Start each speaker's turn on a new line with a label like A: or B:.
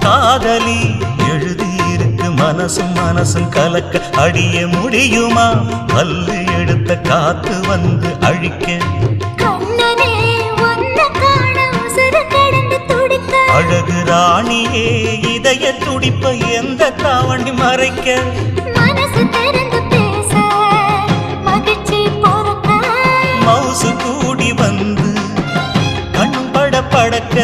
A: காதலி எழுதியிருக்கு மனசும் மனசும் கலக்க அடிய முடியுமா பல்லு எடுத்த காத்து வந்து அழிக்க அழகு ராணியே இதய துடிப்ப எந்த தாவணி மறைக்க
B: மனசு திறந்து பேச மகிழ்ச்சி பொறுக்க
A: மவுசு கூடி வந்து கண் பட படக்க